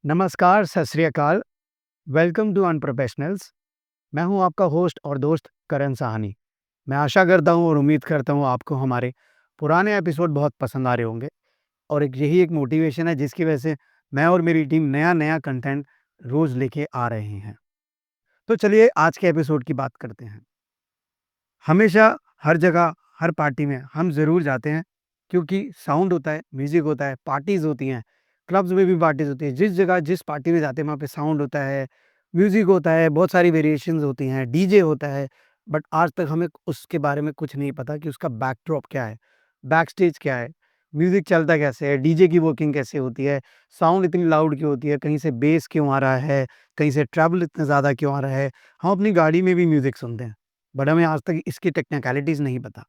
नमस्कार, Sat Sri Akal. Welcome to unprofessionals. मैं हूं आपका होस्ट और दोस्त करण साहनी। मैं आशा करता हूं और उम्मीद करता हूं आपको हमारे पुराने एपिसोड बहुत पसंद आ रहे होंगे और यही एक मोटिवेशन है जिसकी वजह से मैं और मेरी टीम नया कंटेंट रोज लेके आ रहे हैं। तो चलिए आज के एपिसोड की बात करते हैं। हमेशा हर जगह हर पार्टी में हम ज़रूर जाते हैं क्योंकि साउंड होता है, म्यूज़िक होता है, पार्टीज़ होती हैं, क्लब्स में भी पार्टीज़ होती हैं। जिस जगह जिस पार्टी में जाते हैं वहाँ पे साउंड होता है, म्यूज़िक होता है, बहुत सारी वेरिएशंस होती हैं, डीजे होता है। बट आज तक हमें उसके बारे में कुछ नहीं पता कि उसका बैकड्रॉप क्या है, बैकस्टेज क्या है, म्यूज़िक चलता कैसे है, डीजे की वर्किंग कैसे होती है, साउंड इतनी लाउड क्यों होती है, कहीं से बेस क्यों आ रहा है, कहीं से ट्रैवल इतना ज़्यादा क्यों आ रहा है। हम अपनी गाड़ी में भी म्यूज़िक सुनते हैं, बट हमें आज तक इसकी टेक्निकलिटीज़ नहीं पता।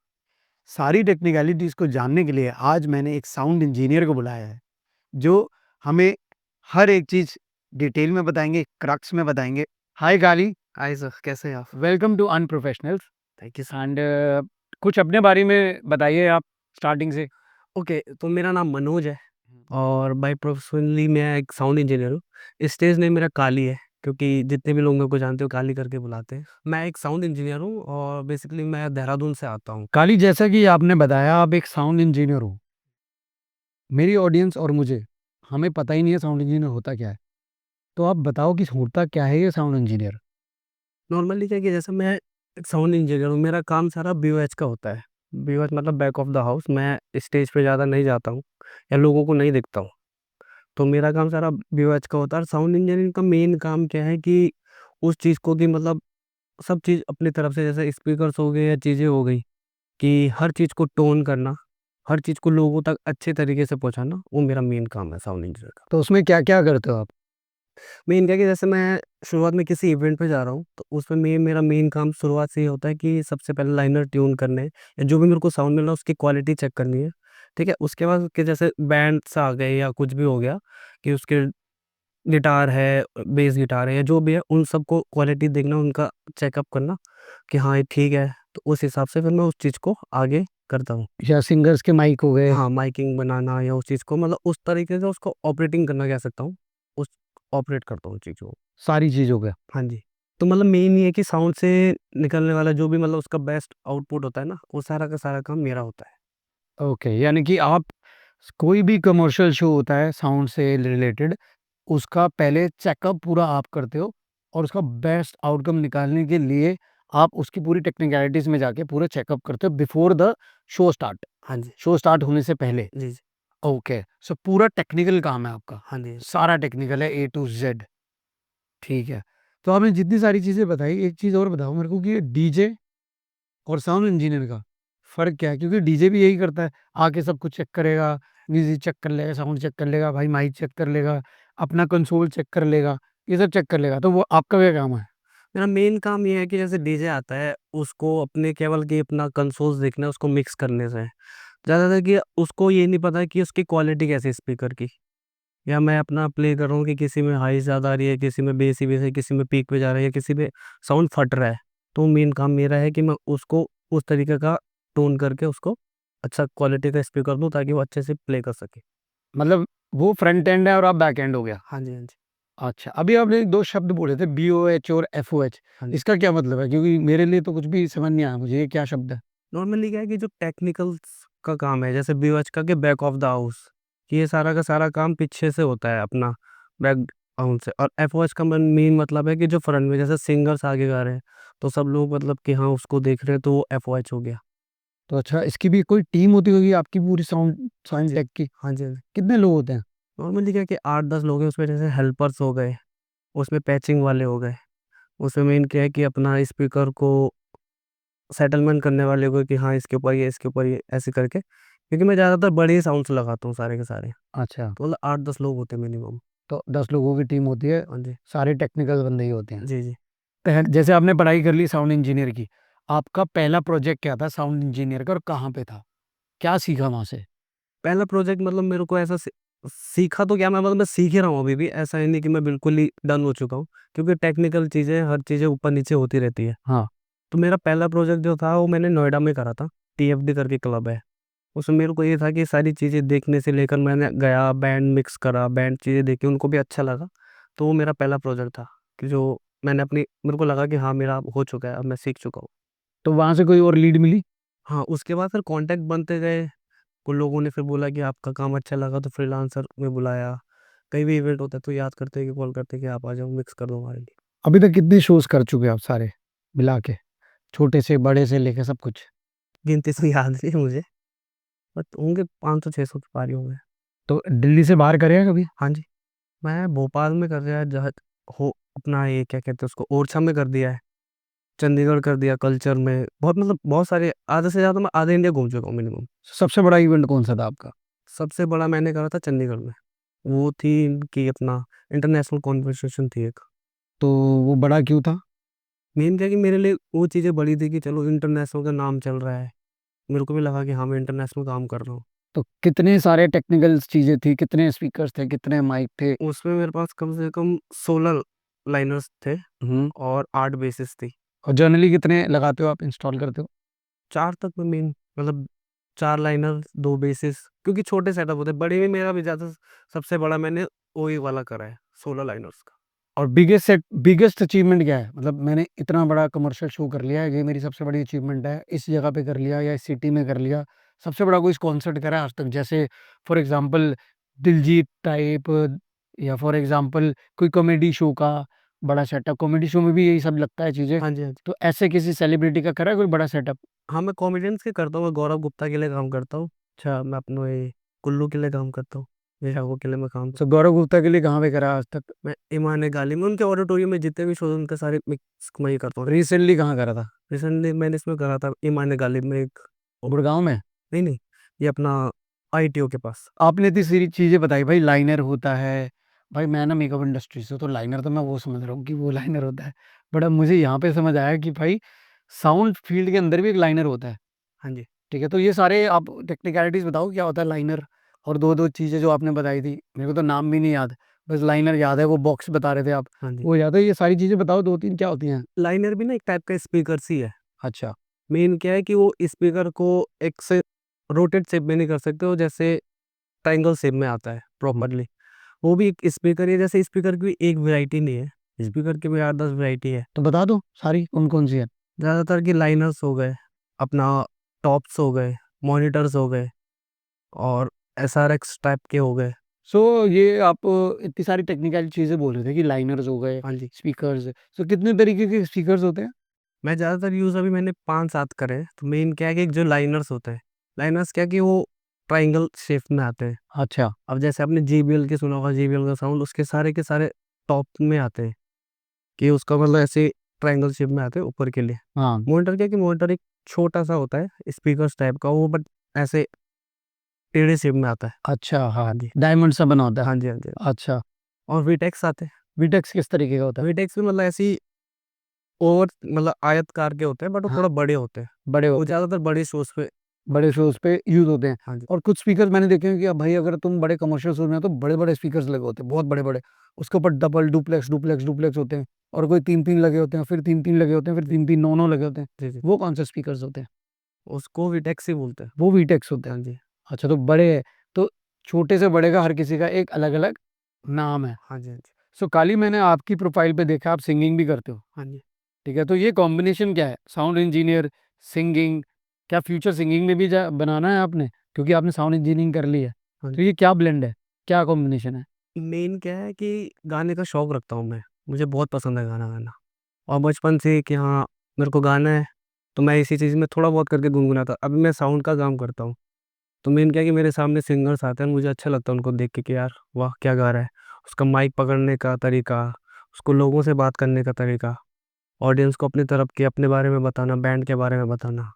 सारी टेक्निकलिटीज़ को जानने के लिए आज मैंने एक साउंड इंजीनियर को बुलाया है, जो हमें हर एक चीज़ डिटेल में बताएँगे, क्रक्स में बताएँगे। हाय गाली, हाय सर, कैसे हैं आप? Welcome to unprofessionals thank you sir. And कुछ अपने बारे में बताइए आप स्टार्टिंग से। ओके, तो मेरा नाम मनोज है और बाय प्रोफेशनली मैं एक साउंड इंजीनियर हूँ। स्टेज नेम मेरा काली है क्योंकि जितने भी लोग मेरे को जानते हो काली करके बुलाते हैं। मैं एक साउंड इंजीनियर हूँ और बेसिकली मैं देहरादून से आता हूँ। काली, जैसा कि आपने बताया आप एक साउंड इंजीनियर हो। मेरी ऑडियंस और मुझे, हमें पता ही नहीं है साउंड इंजीनियर होता क्या है। तो आप बताओ कि होता क्या है ये साउंड इंजीनियर? नॉर्मली क्या है कि जैसे मैं एक साउंड इंजीनियर हूँ, मेरा काम सारा बीओएच का होता है। बीओएच मतलब बैक ऑफ द हाउस। मैं स्टेज पे ज़्यादा नहीं जाता हूँ या लोगों को नहीं दिखता हूँ। तो मेरा काम सारा बीओएच का होता है और साउंड इंजीनियरिंग का मेन काम क्या है कि उस चीज़ को कि मतलब सब चीज़ अपनी तरफ से जैसे स्पीकर्स हो गए या चीज़ें हो गई कि हर चीज़ को टोन करना, हर चीज़ को लोगों तक अच्छे तरीके से पहुँचाना, वो मेरा मेन काम है साउंड इंजीनियर का। तो उसमें क्या-क्या करते हो आप? मेन क्या है कि जैसे मैं शुरुआत में किसी इवेंट पे जा रहा हूँ, तो उसमें मेरा मेन काम शुरुआत से ये होता है कि सबसे पहले लाइनर ट्यून करने या जो भी मेरे को साउंड मिल रहा है उसकी क्वालिटी चेक करनी है, ठीक है? उसके बाद कि जैसे बैंड्स आ गए या कुछ भी हो गया कि उसके गिटार है, बेस गिटार है या जो भी है, उन सबको क्वालिटी देखना, उनका चेकअप करना कि हाँ, ये ठीक है। तो उस हिसाब से फिर मैं उस चीज़ को आगे करता हूँ। या सिंगर्स के माइक हो गए? हाँ, माइकिंग बनाना या उस चीज़ को मतलब उस तरीके से उसको ऑपरेटिंग करना कह सकता हूँ। उस ऑपरेट करता हूँ उस चीज़ को। सारी चीज़ हो गया। हाँ जी। तो मतलब मेन ये है कि साउंड से निकलने वाला जो भी मतलब उसका बेस्ट आउटपुट होता है ना, वो सारा का सारा काम मेरा होता है। ओके, यानी कि आप कोई भी कमर्शियल शो होता है साउंड से रिलेटेड, उसका पहले चेकअप पूरा आप करते हो और उसका बेस्ट आउटकम निकालने के लिए आप उसकी पूरी टेक्निकलिटीज़ में जाके पूरा चेकअप करते हो बिफोर द शो स्टार्ट, हाँ जी। शो स्टार्ट होने से पहले। जी, जी। ओके, सो पूरा टेक्निकल काम है आपका, हाँ जी। सारा टेक्निकल है ए टू ज़ेड। ठीक है, तो आपने जितनी सारी चीज़ें बताई, एक चीज़ और बताओ मेरे को कि ये डीजे और साउंड इंजीनियर का फ़र्क क्या है? क्योंकि डीजे भी यही करता है, आके सब कुछ चेक करेगा, म्यूज़िक चेक कर लेगा, साउंड चेक कर लेगा, भाई माइक चेक कर लेगा, अपना कंसोल चेक कर लेगा, ये सब चेक कर लेगा। तो वो आपका क्या काम है? मेरा मेन काम ये है कि जैसे डीजे आता है, उसको अपने केवल कि अपना कंसोल्स देखना है, उसको मिक्स करने से है। ज़्यादातर कि उसको ये नहीं पता कि उसकी क्वालिटी कैसी है स्पीकर की। या मैं अपना प्ले कर रहा हूँ कि किसी में हाई ज़्यादा आ रही है, किसी में बेस ही बेस है, किसी में पीक पे जा रही है, किसी में साउंड फट रहा है। तो मेन काम मेरा है कि मैं उसको उस तरीके का टोन करके उसको अच्छा क्वालिटी का स्पीकर दूँ ताकि वो अच्छे से प्ले कर सके। मतलब वो फ्रंट एंड है और आप बैक एंड हो गया। हाँ जी, हाँ जी। अच्छा, अभी आपने 2 शब्द बोले थे बीओएच और एफओएच, हाँ जी। इसका क्या मतलब है? क्योंकि मेरे लिए तो कुछ भी समझ नहीं आया मुझे, ये क्या शब्द है? नॉर्मली क्या है कि जो टेक्निकल्स का काम है, जैसे बीओएच का कि बैक ऑफ द हाउस, कि ये सारा का सारा काम पीछे से होता है अपना बैकग्राउंड से। और एफओएच का मेन मतलब है कि जो फ्रंट में जैसे सिंगर्स आगे गा रहे हैं, तो सब लोग मतलब कि हाँ, उसको देख रहे हैं, तो वो एफओएच हो गया। तो अच्छा, इसकी भी कोई टीम होती होगी आपकी पूरी साउंड हाँ साउंड जी। टेक की? हाँ जी, हाँ जी। कितने लोग होते हैं? नॉर्मली क्या है कि 8-10 लोग हैं, उसमें जैसे हेल्पर्स हो गए, उसमें पैचिंग वाले हो गए, उसमें मेन क्या है कि अपना स्पीकर को सेटलमेंट करने वाले हो गए कि हाँ, इसके ऊपर ये, इसके ऊपर ये, ऐसे करके। क्योंकि मैं ज़्यादातर बड़े ही साउंड्स लगाता हूँ सारे के सारे। अच्छा, तो मतलब 8-10 लोग होते हैं मिनिमम। तो 10 लोगों की टीम होती है, हाँ जी। सारे टेक्निकल बंदे ही होते हैं। जी, जी। जैसे आपने पढ़ाई कर ली साउंड इंजीनियर की, आपका पहला प्रोजेक्ट क्या था साउंड इंजीनियर का और कहाँ पे था? क्या सीखा वहाँ से? पहला प्रोजेक्ट मतलब मेरे को ऐसा सीखा तो क्या, मैं मतलब मैं सीख ही रहा हूँ अभी भी, ऐसा ही नहीं कि मैं बिल्कुल ही डन हो चुका हूँ, क्योंकि टेक्निकल चीज़ें, हर चीज़ें ऊपर-नीचे होती रहती है। हाँ, तो मेरा पहला प्रोजेक्ट जो था वो मैंने नोएडा में करा था, टीएफडी करके क्लब है। उसमें मेरे को ये था कि सारी चीज़ें देखने से लेकर मैंने गया, बैंड मिक्स करा, बैंड चीज़ें देखी, उनको भी अच्छा लगा। तो वो मेरा पहला प्रोजेक्ट था कि जो मैंने अपनी मेरे को लगा कि हाँ, मेरा हो चुका है, अब मैं सीख चुका हूँ। तो वहाँ से कोई और लीड मिली? हाँ, उसके बाद फिर कॉन्टैक्ट बनते गए, कुछ लोगों ने फिर बोला कि आपका काम अच्छा लगा तो फ्रीलांसर में बुलाया। कहीं भी इवेंट होता है तो याद करते हैं कि कॉल करते हैं कि आप आ जाओ, मिक्स कर दो हमारे लिए। अभी तक कितने शोज़ कर चुके हैं आप सारे मिला के? छोटे से, बड़े से लेके सब कुछ? गिनती तो याद नहीं है मुझे, बट होंगे 500-600 के पार ही होंगे। तो दिल्ली से बाहर करे हैं कभी? हाँ जी, मैं भोपाल में कर दिया है, जहाँ हो अपना ये क्या कहते हैं उसको, ओरछा में कर दिया है, चंडीगढ़ कर दिया, कल्चर में बहुत, मतलब बहुत सारे, आधे से ज़्यादा मैं आधे इंडिया घूम चुका हूँ मिनिमम। सबसे बड़ा इवेंट कौन-सा था आपका? सबसे बड़ा मैंने करा था चंडीगढ़ में, वो थी इनकी अपना इंटरनेशनल कॉन्वर्सेशन थी एक। तो वो बड़ा क्यों था? मेन क्या है कि मेरे लिए वो चीज़ें बड़ी थी कि चलो इंटरनेशनल का नाम चल रहा है, मेरे को भी लगा कि हाँ, मैं इंटरनेशनल काम कर रहा हूँ। तो कितने सारे टेक्निकल चीज़ें थी, कितने स्पीकर्स थे, कितने माइक थे? उसमें मेरे पास कम से कम 16 लाइनर्स थे हुँ। और 8 बेसिस थी। और जनरली कितने लगाते हो आप, इंस्टॉल करते हो? 4 तक में मेन, मतलब 4 लाइनर, 2 बेसिस, क्योंकि छोटे सेटअप होते हैं, बड़े में मेरा भी ज़्यादा, सबसे बड़ा मैंने ओई वाला करा है, 16 लाइनर्स का। और बिगेस्ट अचीवमेंट क्या है? मतलब मैंने इतना बड़ा कमर्शियल शो कर लिया है, ये मेरी सबसे बड़ी अचीवमेंट है, इस जगह पे कर लिया या इस सिटी में कर लिया। सबसे बड़ा कोई कॉन्सर्ट करा है आज तक? जैसे फॉर एग्ज़ाम्पल दिलजीत टाइप, या फॉर एग्ज़ाम्पल कोई कॉमेडी शो का बड़ा सेटअप, कॉमेडी शो में भी यही सब लगता है चीज़ें। हाँ जी, हाँ जी। तो ऐसे किसी सेलिब्रिटी का करा है कोई बड़ा सेटअप? हाँ, मैं कॉमेडियंस के करता हूँ, मैं गौरव गुप्ता के लिए काम करता हूँ। अच्छा, मैं अपने ये कुल्लू के लिए काम करता हूँ, निशाको के लिए मैं काम तो गौरव गुप्ता के लिए कहाँ पे करा है आज तक? मैं ईमान गाली में, उनके ऑडिटोरियम में जितने भी शोज़ उनके सारे मिक्स मैं ही करता हूँ। रिसेंटली कहाँ करा था? रिसेंटली मैंने इसमें करा था ईमान गालिब में एक, गुड़गाँव में? नहीं, नहीं, ये अपना आईटीओ के पास। आपने इतनी सारी चीज़ें बताई भाई, लाइनर होता है। भाई मैं ना मेकअप इंडस्ट्री से, तो लाइनर तो मैं वो समझ रहा हूँ कि वो लाइनर होता है। बट अब मुझे यहाँ पे समझ आया कि भाई साउंड फील्ड के अंदर भी एक लाइनर होता है। हाँ जी। ठीक है, तो ये सारे आप टेक्निकलिटीज़ बताओ क्या होता है लाइनर? और 2-2 चीज़ें जो आपने बताई थी, मेरे को तो नाम भी नहीं याद। बस लाइनर याद है, वो बॉक्स बता रहे थे आप, हाँ जी। वो याद है। ये सारी चीज़ें बताओ 2-3 क्या होती हैं? लाइनर भी ना एक टाइप का स्पीकर्स ही है। अच्छा। मेन क्या है कि वो स्पीकर को एक से रोटेट शेप में नहीं कर सकते, वो जैसे ट्रायंगल शेप में आता है हुँ, प्रॉपर्ली। वो भी एक स्पीकर ही है, जैसे स्पीकर की एक वैरायटी नहीं है, हुँ। स्पीकर की भी 8-10 वैरायटी है। तो बता दो सारी कौन-कौन सी है? ज़्यादातर की लाइनर्स हो गए, अपना टॉप्स हो गए, मॉनिटर्स हो गए और एसआरएक्स टाइप के हो गए। सो ये आप इतनी सारी टेक्निकल चीज़ें बोल रहे थे कि लाइनर्स हो गए, हाँ जी। स्पीकर्स। सो कितने तरीके के स्पीकर्स होते हैं? मैं ज़्यादातर यूज़ अभी मैंने 5-7 करे हैं, तो मेन क्या है कि जो लाइनर्स होते हैं, लाइनर्स क्या है कि वो ट्रायंगल शेप में आते हैं। अच्छा। अब जैसे आपने JBL के सुना होगा, JBL का साउंड उसके सारे के सारे टॉप में आते हैं, कि उसका मतलब ऐसे ट्रायंगल शेप में आते हैं ऊपर के लिए। हाँ। मॉनिटर क्या है कि मॉनिटर एक छोटा-सा होता है, स्पीकर्स टाइप का वो, बट ऐसे टेढ़े शेप में आता है। अच्छा, हाँ, हाँ जी। डायमंड सा बना होता है। हाँ जी, हाँ जी। अच्छा, और वीटेक्स आते हैं। वीटेक्स किस तरीके का होता है? वीटेक्स भी मतलब ऐसी ओवर, मतलब आयतकार के होते हैं, बट वो हाँ, थोड़ा बड़े होते हैं। बड़े वो होते हैं, ज़्यादातर बड़े शोज़ पे। बड़े शोज़ पे यूज़ होते हैं। हाँ जी। और कुछ स्पीकर मैंने देखे हैं कि अब भाई अगर तुम बड़े कमर्शियल शोज़ में हो तो बड़े-बड़े स्पीकर्स लगे होते हैं, बहुत बड़े-बड़े। उसके ऊपर डबल, डुप्लेक्स, डुप्लेक्स, डुप्लेक्स होते हैं, और कोई 3-3 लगे होते हैं, फिर 3-3 लगे होते हैं, फिर जी, 3-3 9-9 लगे होते हैं। जी, जी। वो कौन से स्पीकर्स होते हैं? उसको वीटेक्स ही बोलते हैं। वो वीटेक्स होते हैं। हाँ जी। अच्छा, तो बड़े, तो छोटे से बड़े का हर किसी का एक अलग-अलग नाम है। हाँ जी, हाँ जी। सो काली मैंने आपकी प्रोफ़ाइल पे देखा आप सिंगिंग भी करते हो, हाँ जी। ठीक है? तो ये कॉम्बिनेशन क्या है? साउंड इंजीनियर, सिंगिंग, क्या फ्यूचर सिंगिंग में भी जा बनाना है आपने? क्योंकि आपने साउंड इंजीनियरिंग कर ली है। हाँ तो जी। ये क्या ब्लेंड है? क्या कॉम्बिनेशन है? मेन क्या है कि गाने का शौक रखता हूँ मैं। मुझे बहुत पसंद है गाना गाना, और बचपन से कि हाँ, मेरे को गाना है, तो मैं इसी चीज़ में थोड़ा बहुत करके गुनगुनाता। अभी मैं साउंड का काम करता हूँ, तो मेन क्या है कि मेरे सामने सिंगर्स आते हैं, मुझे अच्छा लगता है उनको देख के कि यार वाह! क्या गा रहा है। उसका माइक पकड़ने का तरीका, उसको लोगों से बात करने का तरीका, ऑडियंस को अपनी तरफ के अपने बारे में बताना, बैंड के बारे में बताना।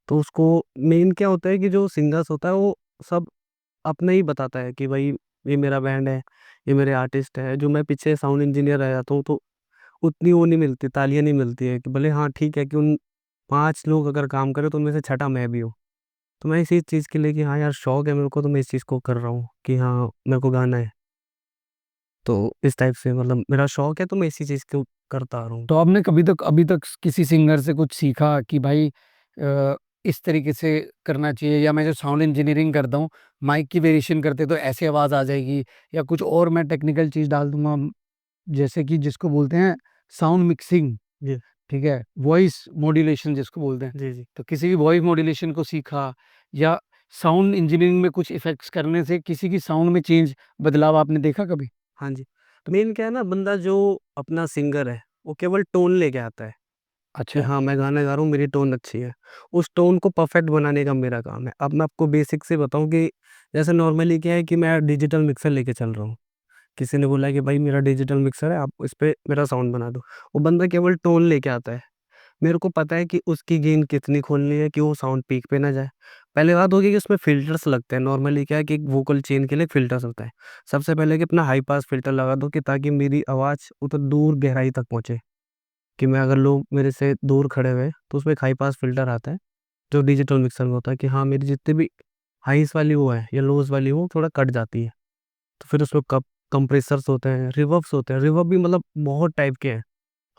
तो उसको मेन क्या होता है कि जो सिंगर्स होता है वो सब अपना ही बताता है कि भाई ये मेरा बैंड है, ये मेरे आर्टिस्ट है। जो मैं पीछे साउंड इंजीनियर रह जाता हूँ, तो उतनी वो नहीं मिलती, तालियाँ नहीं मिलती है कि भले हाँ, ठीक है कि उन 5 लोग अगर काम करें तो उनमें से छठा मैं भी हूँ। तो मैं इसी चीज़ के लिए कि हाँ यार, शौक है मेरे को, तो मैं इस चीज़ को कर रहा हूँ कि हाँ, मेरे को गाना है। तो इस टाइप से मतलब मेरा शौक है, तो मैं इसी चीज़ को करता आ रहा हूँ। तो आपने कभी तक अभी तक किसी सिंगर से कुछ सीखा कि भाई इस तरीके से करना चाहिए, या मैं जो साउंड इंजीनियरिंग करता हूँ माइक की वेरिएशन करते तो ऐसे आवाज़ आ जाएगी, या कुछ और मैं टेक्निकल चीज़ डाल दूँगा, जैसे कि जिसको बोलते हैं साउंड मिक्सिंग, जी, ठीक है? वॉइस मॉड्यूलेशन जिसको बोलते हैं। जी, जी। तो किसी भी वॉइस मॉड्यूलेशन को सीखा, या साउंड इंजीनियरिंग में कुछ इफ़ेक्ट्स करने से किसी की साउंड में चेंज, बदलाव आपने देखा कभी? हाँ जी। तो मेन क्या है ना, बंदा जो अपना सिंगर है, वो केवल टोन लेके आता है कि अच्छा, हाँ, मैं गाना गा रहा हूँ, मेरी टोन अच्छी है। उस टोन को परफेक्ट बनाने का मेरा काम है। अब मैं आपको बेसिक से बताऊँ कि जैसे नॉर्मली क्या है कि मैं डिजिटल मिक्सर लेके चल रहा हूँ। किसी ने बोला कि भाई मेरा डिजिटल मिक्सर है, आप इस पे मेरा साउंड बना दो। वो बंदा केवल टोन लेके आता है। मेरे को पता है कि उसकी गेन कितनी खोलनी है कि वो साउंड पीक पे ना जाए। पहली बात होगी कि उसमें फ़िल्टर्स लगते हैं। नॉर्मली क्या है कि एक वोकल चेन के लिए फ़िल्टर्स होता है। सबसे पहले कि अपना हाई पास फ़िल्टर लगा दो कि ताकि मेरी आवाज़ उधर दूर गहराई तक पहुँचे, कि मैं अगर लोग मेरे से दूर खड़े हुए, तो उसमें एक हाई पास फ़िल्टर आता है, जो डिजिटल मिक्सर में होता है कि हाँ, मेरी जितनी भी हाइज़ वाली वो है या लोज़ वाली वो थोड़ा कट जाती है। तो फिर उसमें कप कंप्रेसर्स होते हैं, रिवर्ब्स होते हैं। रिवर्ब भी मतलब बहुत टाइप के हैं।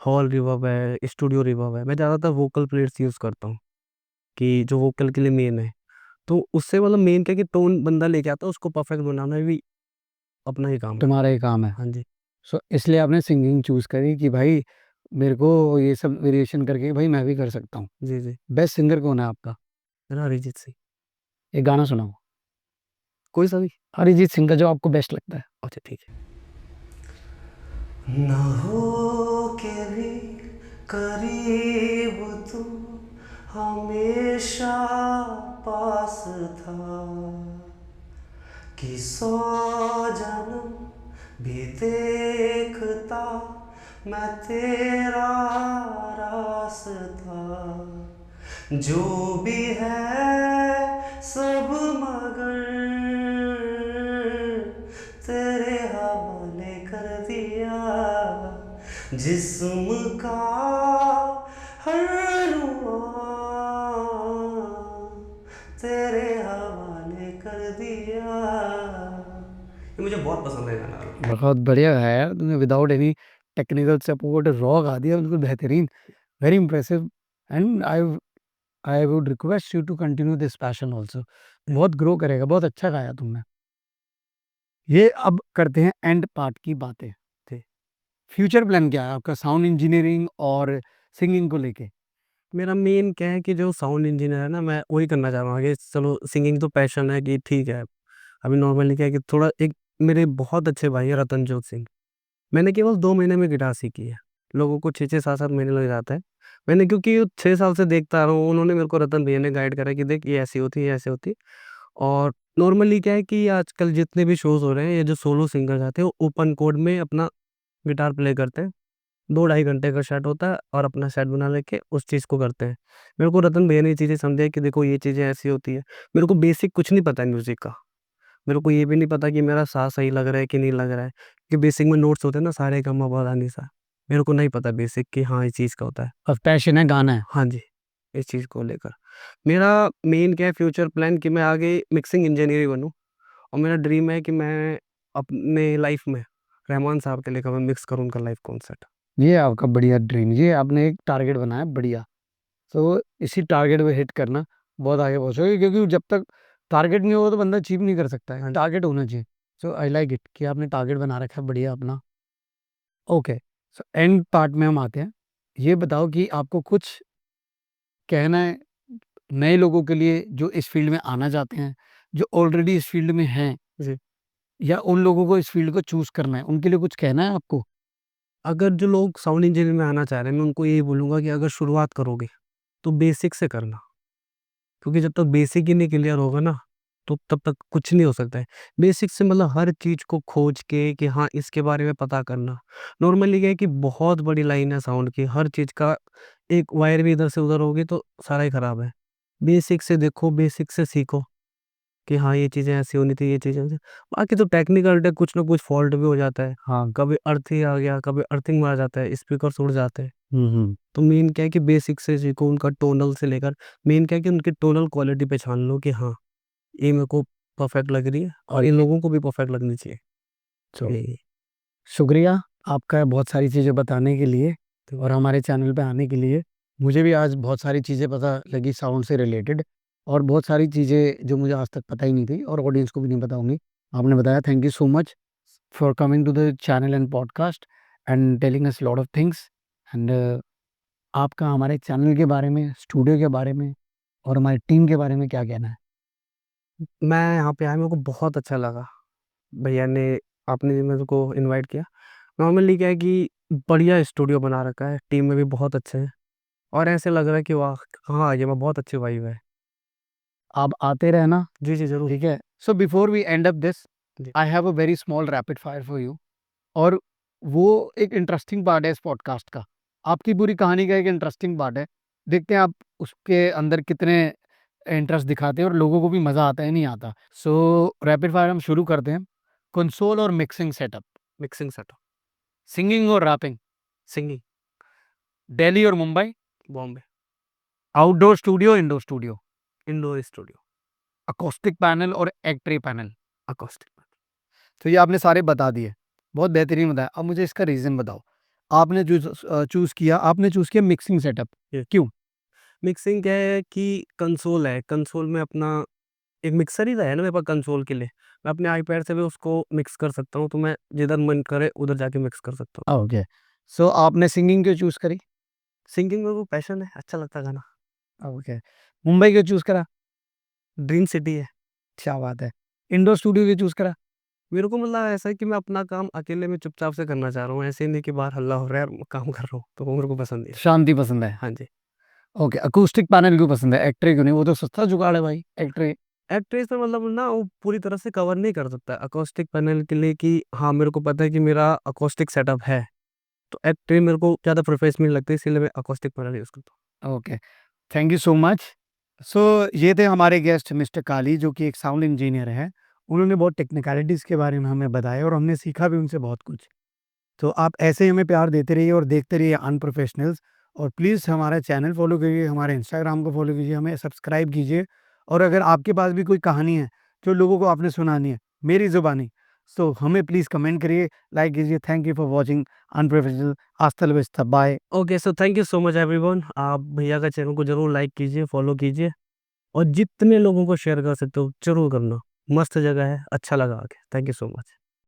हॉल रिवर्ब है, स्टूडियो रिवर्ब है। मैं ज़्यादातर वोकल प्लेट्स यूज़ करता हूँ कि जो वोकल के लिए मेन है। तो उससे मतलब मेन क्या है कि टोन बंदा लेके आता है, उसको परफेक्ट बनाना भी अपना ही काम है। तुम्हारा ही काम है। हाँ जी। सो इसलिए आपने सिंगिंग चूज़ करी कि भाई मेरे को ये सब वेरिएशन करके भाई मैं भी कर सकता हूँ। जी, जी। बेस्ट सिंगर कौन है आपका? मेरा अरिजीत सिंह। एक गाना सुनाओ, कोई सा भी? अरिजीत सिंह का जो आपको बेस्ट लगता है। अच्छा ठीक है। ना हो के भी करीब तू हमेशा पास था, कि 100 जन्म भी देखता मैं तेरा रास्ता, जो भी है सब मगर तेरे हवाले कर दिया, जिस्म का हर रुआ तेरे हवाले कर दिया। ये मुझे बहुत पसंद है गाना। बहुत बढ़िया गाया यार तुमने, without any technical support raw गा दिया, बिल्कुल बेहतरीन, very impressive. And I would request you to continue this passion also. बहुत ग्रो करेगा, बहुत अच्छा गाया तुमने। ये अब करते हैं एंड पार्ट की बातें। जी। फ्यूचर प्लान क्या है आपका साउंड इंजीनियरिंग और सिंगिंग को लेके? मेरा मेन क्या है कि जो साउंड इंजीनियर है ना, मैं वही करना चाह रहा हूँ आगे। चलो सिंगिंग तो पैशन है कि ठीक है। अभी नॉर्मली क्या है कि थोड़ा एक मेरे बहुत अच्छे भाई है रतनजोत सिंह। मैंने केवल 2 महीने में गिटार सीखी है। लोगों को 6-6 7-7 महीने लग जाता है। मैंने क्योंकि 6 साल से देखता आ रहा हूँ, उन्होंने मेरे को रतन भैया ने गाइड करा कि देख ये ऐसी होती है, ये ऐसे होती है। और नॉर्मली क्या है कि आजकल जितने भी शोज़ हो रहे हैं, ये जो सोलो सिंगर्स आते हैं, वो ओपन कोड में अपना गिटार प्ले करते हैं। 2 ढाई घंटे का सेट होता है और अपना सेट बना लेके उस चीज़ को करते हैं। मेरे को रतन भैया ने ये चीज़ें समझाई कि देखो ये चीज़ें ऐसी होती है। मेरे को बेसिक कुछ नहीं पता है म्यूज़िक का। मेरे को ये भी नहीं पता कि मेरा सा सही लग रहा है कि नहीं लग रहा है। कि बेसिक में नोट्स होते हैं ना, सा रे गा मा पा धा नी सा। मेरे को नहीं पता बेसिक कि हाँ, इस चीज़ का होता है। अब पैशन है, गाना है। हाँ जी, इस चीज़ को लेकर। मेरा मेन क्या है फ्यूचर प्लान कि मैं आगे मिक्सिंग इंजीनियर ही बनूँ, और मेरा ड्रीम है कि मैं अपने लाइफ़ में रहमान साहब के लिए कभी मिक्स करूँ उनका लाइव कॉन्सर्ट। ये आपका बढ़िया ड्रीम, ये आपने एक टारगेट बनाया बढ़िया। तो इसी टारगेट पे हिट करना, बहुत आगे पहुँचोगे, क्योंकि जब तक टारगेट नहीं होगा तो बंदा अचीव नहीं कर सकता है, हाँ जी। टारगेट होना चाहिए। सो आई लाइक इट कि आपने टारगेट बना रखा है बढ़िया अपना। ओके, सो एंड पार्ट में हम आते हैं। ये बताओ कि आपको कुछ कहना है नए लोगों के लिए जो इस फील्ड में आना चाहते हैं, जो ऑलरेडी इस फील्ड में हैं, जी। या उन लोगों को इस फील्ड को चूज़ करना है, उनके लिए कुछ कहना है आपको? अगर जो लोग साउंड इंजीनियर में आना चाह रहे हैं, मैं उनको यही बोलूँगा कि अगर शुरुआत करोगे, तो बेसिक से करना। क्योंकि जब तक बेसिक ही नहीं क्लियर होगा ना, तो तब तक कुछ नहीं हो सकता है। बेसिक से मतलब हर चीज़ को खोज के कि हाँ, इसके बारे में पता करना। नॉर्मली क्या है कि बहुत बड़ी लाइन है साउंड की, हर चीज़ का एक वायर भी इधर से उधर होगी तो सारा ही खराब है। बेसिक से देखो, बेसिक से सीखो कि हाँ, ये चीज़ें ऐसी होनी थी, ये चीज़ें ऐसे। बाकी तो टेक्निकल है, कुछ ना कुछ फ़ॉल्ट भी हो जाता है। हाँ। कभी अर्थ ही आ गया, कभी अर्थिंग में आ जाता है, स्पीकर्स उड़ जाते हैं। हुँ। तो मेन क्या है कि बेसिक से सीखो, उनका टोनल से लेकर मेन क्या है कि उनकी टोनल क्वालिटी पहचान लो कि हाँ, ये मेरे को परफेक्ट लग रही है और इन लोगों को भी परफेक्ट लगनी चाहिए। सो यही। शुक्रिया आपका बहुत सारी चीज़ें बताने के लिए तो और हमारे चैनल पे आने के लिए। मुझे भी आज बहुत सारी चीज़ें पता लगी साउंड से रिलेटेड, और बहुत सारी चीज़ें जो मुझे आज तक पता ही नहीं थी और ऑडियंस को भी नहीं पता होंगी, आपने बताया। Thank you so much for coming to the channel and podcast and telling us lot of things. And आपका हमारे चैनल के बारे में, स्टूडियो के बारे में और हमारी टीम के बारे में क्या कहना है? मैं यहाँ पे आया, मेरे को बहुत अच्छा लगा। भैया ने आपने मेरे को इनवाइट किया। नॉर्मली क्या है कि बढ़िया स्टूडियो बना रखा है, टीम में भी बहुत अच्छे हैं और ऐसे लग रहा है कि वाह! हाँ, ये मैं बहुत अच्छी वाइब है। आप आते रहना, जी, जी, ज़रूर। ठीक है? So before we end up this, जी। I have a very small rapid fire for you, और वो एक इंटरेस्टिंग पार्ट है इस पॉडकास्ट का। आपकी पूरी कहानी का एक इंटरेस्टिंग पार्ट है। देखते हैं आप उसके अंदर कितने इंटरेस्ट दिखाते हैं और लोगों को भी मज़ा आता है, नहीं आता। सो रैपिड फायर हम शुरू करते हैं। कंसोल और mixing setup, mixing setup, singing और रैपिंग, सिंगिंग, दिल्ली और Mumbai, Bombay, outdoor studio, indoor studio, indoor studio, acoustic panel और एक ट्रे पैनल। अकॉस्टिक। तो ये आपने सारे बता दिए, बहुत बेहतरीन बताया। अब मुझे इसका रीज़न बताओ। आपने आपने चूज़ किया मिक्सिंग सेटअप, ये क्यों? मिक्सिंग क्या है कि कंसोल है, कंसोल में अपना एक मिक्सर ही तो है ना मेरे पास कंसोल के लिए। मैं अपने आईपैड से भी उसको मिक्स कर सकता हूँ, तो मैं जिधर मन करे उधर जाके मिक्स कर सकता हूँ। ओके। सो आपने सिंगिंग क्यों चूज़ करी? सिंगिंग में वो पैशन है, अच्छा लगता है गाना। ओके। मुंबई क्यों चूज़ करा? ड्रीम सिटी है। क्या बात है। इंडोर स्टूडियो क्यों चूज़ करा? मेरे को मतलब ऐसा है कि मैं अपना काम अकेले में चुपचाप से करना चाह रहा हूँ, ऐसे नहीं कि बाहर हल्ला हो रहा है और मैं काम कर रहा हूँ, तो वो मेरे को पसंद नहीं है। शांति पसंद है। हाँ जी। ओके, अकॉस्टिक पैनल क्यों पसंद है? एक ट्रे क्यों नहीं? वो तो सस्ता जुगाड़ है भाई, एक ट्रे। एक्ट्रेस में मतलब ना वो पूरी तरह से कवर नहीं कर सकता अकॉस्टिक पैनल के लिए कि हाँ, मेरे को पता है कि मेरा अकॉस्टिक सेटअप है, तो एक्ट्रेस मेरे को ज़्यादा प्रोफेशनल लगती है, इसलिए मैं अकॉस्टिक पैनल यूज़ करता okay, thank you so much. So ये थे हमारे गेस्ट मिस्टर काली, जो कि एक साउंड इंजीनियर हैं। उन्होंने बहुत टेक्निकलिटीज़ के बारे में हमें बताया और हमने सीखा भी उनसे बहुत कुछ। तो आप ऐसे ही हमें प्यार देते रहिए और देखते रहिए अनप्रोफेशनल्स, और प्लीज़ हमारा चैनल फ़ॉलो करिए, हमारे इंस्टाग्राम को फ़ॉलो कीजिए, हमें सब्सक्राइब कीजिए। और अगर आपके पास भी कोई कहानी है जो लोगों को आपने सुनानी है मेरी ज़ुबानी, तो हमें प्लीज़ कमेंट करिए, लाइक कीजिए। Thank you for watching unprofessional. हasta la vista, बाय। हूँ। Okay, so thank you so much everyone. आप भैया का चैनल को ज़रूर लाइक कीजिए, फॉलो कीजिए और जितने लोगों को शेयर कर सकते हो ज़रूर करना। मस्त जगह है, अच्छा लगा आके। Thank you so much.